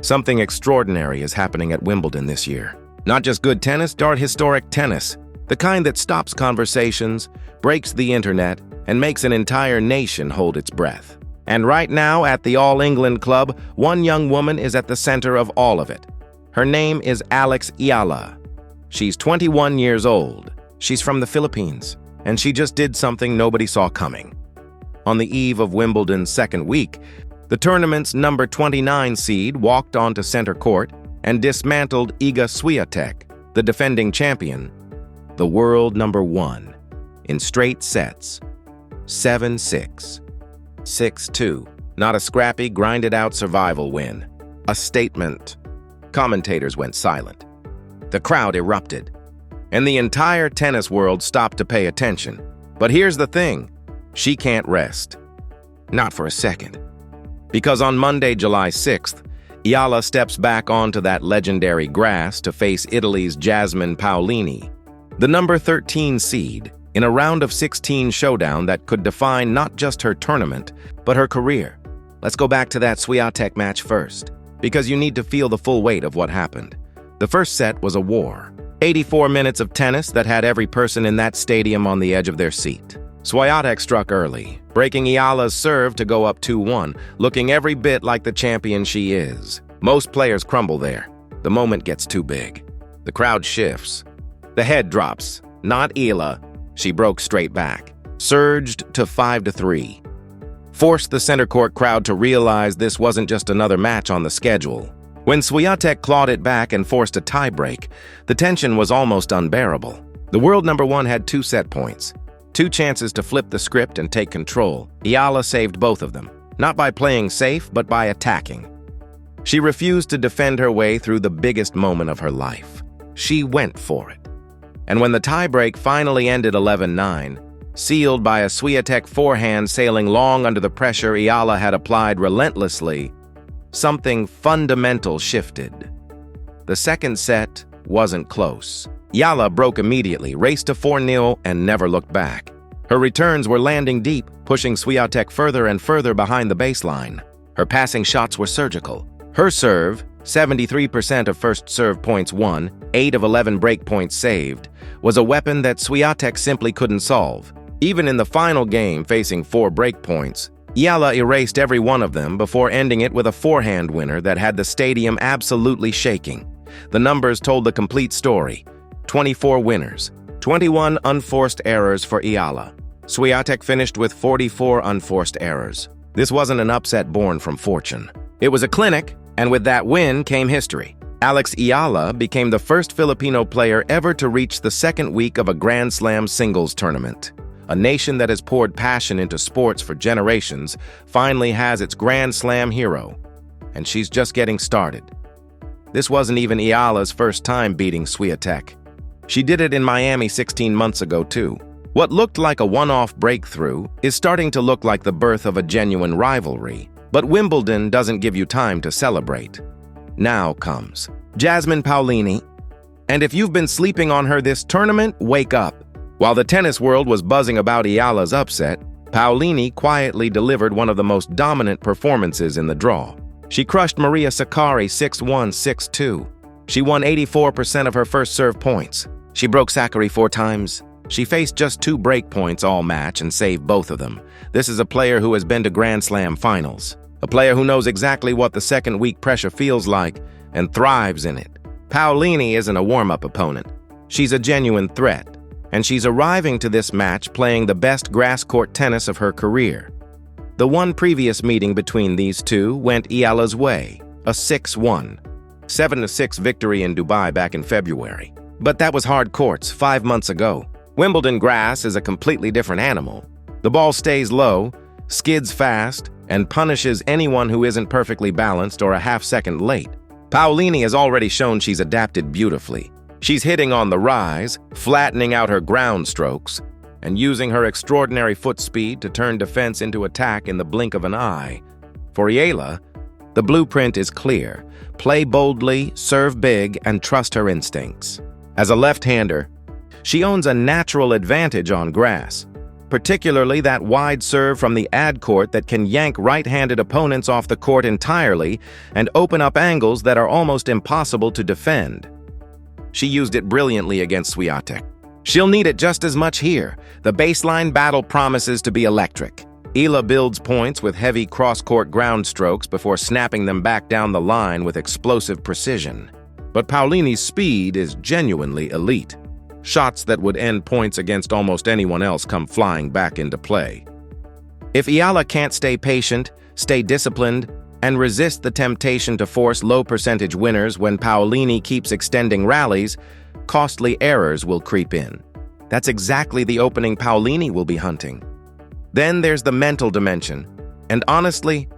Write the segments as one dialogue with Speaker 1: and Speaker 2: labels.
Speaker 1: Something extraordinary is happening at Wimbledon this year. Not just good tennis, historic tennis. The kind that stops conversations, breaks the internet, and makes an entire nation hold its breath. And right now, at the All England Club, one young woman is at the center of all of it. Her name is Alex Eala. She's 21 years old. She's from the Philippines, and she just did something nobody saw coming. On the eve of Wimbledon's second week, the tournament's number 29 seed walked onto center court and dismantled Iga Swiatek, the defending champion, the world number 1, in straight sets. 7-6, 6-2. Not a scrappy, grinded-out survival win. A statement. Commentators went silent. The crowd erupted, and the entire tennis world stopped to pay attention. But here's the thing. She can't rest. Not for a second. Because on Monday, July 6th, Eala steps back onto that legendary grass to face Italy's Jasmine Paolini, the number 13 seed, in a round of 16 showdown that could define not just her tournament, but her career. Let's go back to that Swiatek match first, because you need to feel the full weight of what happened. The first set was a war. 84 minutes of tennis that had every person in that stadium on the edge of their seat. Swiatek struck early, breaking Eala's serve to go up 2-1, looking every bit like the champion she is. Most players crumble there. The moment gets too big. The crowd shifts. The head drops. Not Eala. She broke straight back. Surged to 5-3. Forced the center court crowd to realize this wasn't just another match on the schedule. When Swiatek clawed it back and forced a tiebreak, the tension was almost unbearable. The world number 1 had 2 set points. 2 chances to flip the script and take control. Eala saved both of them, not by playing safe, but by attacking. She refused to defend her way through the biggest moment of her life. She went for it. And when the tiebreak finally ended 11-9, sealed by a Swiatek forehand sailing long under the pressure Eala had applied relentlessly, something fundamental shifted. The second set wasn't close. Eala broke immediately, raced to 4-0, and never looked back. Her returns were landing deep, pushing Swiatek further and further behind the baseline. Her passing shots were surgical. Her serve, 73% of first serve points won, 8 of 11 break points saved, was a weapon that Swiatek simply couldn't solve. Even in the final game, facing 4 break points, Eala erased every one of them before ending it with a forehand winner that had the stadium absolutely shaking. The numbers told the complete story. 24 winners, 21 unforced errors for Eala. Swiatek finished with 44 unforced errors. This wasn't an upset born from fortune. It was a clinic, and with that win came history. Alex Eala became the first Filipino player ever to reach the second week of a Grand Slam singles tournament. A nation that has poured passion into sports for generations finally has its Grand Slam hero, and she's just getting started. This wasn't even Eala's first time beating Swiatek. She did it in Miami 16 months ago, too. What looked like a one-off breakthrough is starting to look like the birth of a genuine rivalry. But Wimbledon doesn't give you time to celebrate. Now comes Jasmine Paolini. And if you've been sleeping on her this tournament, wake up. While the tennis world was buzzing about Eala's upset, Paolini quietly delivered one of the most dominant performances in the draw. She crushed Maria Sakkari 6-1, 6-2. She won 84% of her first serve points. She broke Sakkari 4 times. She faced just 2 break points all match and saved both of them. This is a player who has been to Grand Slam finals. A player who knows exactly what the second week pressure feels like and thrives in it. Paolini isn't a warm-up opponent. She's a genuine threat. And she's arriving to this match playing the best grass court tennis of her career. The one previous meeting between these two went Eala's way, a 6-1, 7-6 victory in Dubai back in February. But that was hard courts 5 months ago. Wimbledon grass is a completely different animal. The ball stays low, skids fast, and punishes anyone who isn't perfectly balanced or a half-second late. Paolini has already shown she's adapted beautifully. She's hitting on the rise, flattening out her ground strokes, and using her extraordinary foot speed to turn defense into attack in the blink of an eye. For Eala, the blueprint is clear. Play boldly, serve big, and trust her instincts. As a left-hander, she owns a natural advantage on grass. particularly that wide serve from the ad court that can yank right-handed opponents off the court entirely and open up angles that are almost impossible to defend. She used it brilliantly against Swiatek. She'll need it just as much here. The baseline battle promises to be electric. Eala builds points with heavy cross-court ground strokes before snapping them back down the line with explosive precision. But Paolini's speed is genuinely elite. Shots that would end points against almost anyone else come flying back into play. If Eala can't stay patient, stay disciplined, and resist the temptation to force low-percentage winners when Paolini keeps extending rallies, costly errors will creep in. That's exactly the opening Paolini will be hunting. Then there's the mental dimension, and honestly,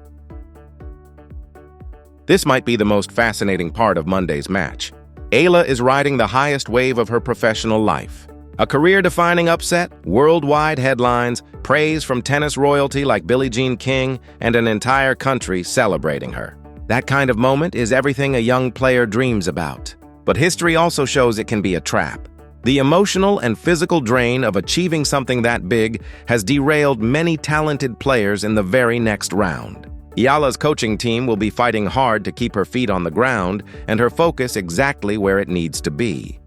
Speaker 1: this might be the most fascinating part of Monday's match. Eala is riding the highest wave of her professional life. A career-defining upset, worldwide headlines, praise from tennis royalty like Billie Jean King, and an entire country celebrating her. That kind of moment is everything a young player dreams about. But history also shows it can be a trap. The emotional and physical drain of achieving something that big has derailed many talented players in the very next round. Eala's coaching team will be fighting hard to keep her feet on the ground and her focus exactly where it needs to be.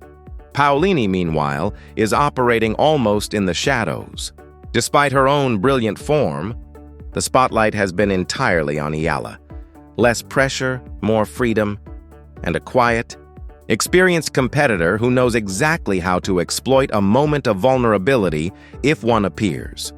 Speaker 1: Paolini, meanwhile, is operating almost in the shadows. Despite her own brilliant form, the spotlight has been entirely on Eala. Less pressure, more freedom, and a quiet, experienced competitor who knows exactly how to exploit a moment of vulnerability if one appears.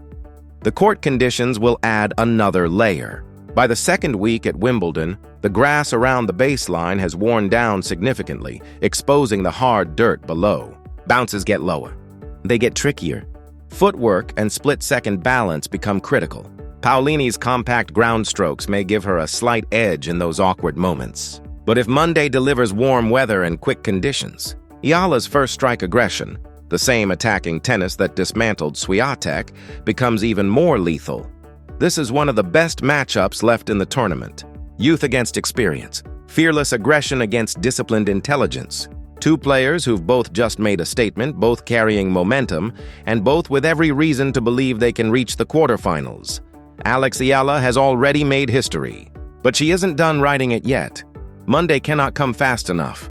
Speaker 1: The court conditions will add another layer. By the second week at Wimbledon, the grass around the baseline has worn down significantly, exposing the hard dirt below. Bounces get lower. They get trickier. Footwork and split-second balance become critical. Paolini's compact ground strokes may give her a slight edge in those awkward moments. But if Monday delivers warm weather and quick conditions, Eala's first strike aggression, the same attacking tennis that dismantled Swiatek, becomes even more lethal. This is one of the best matchups left in the tournament. Youth against experience, fearless aggression against disciplined intelligence. Two players who've both just made a statement, both carrying momentum, and both with every reason to believe they can reach the quarterfinals. Alex Eala has already made history, but she isn't done writing it yet. Monday cannot come fast enough.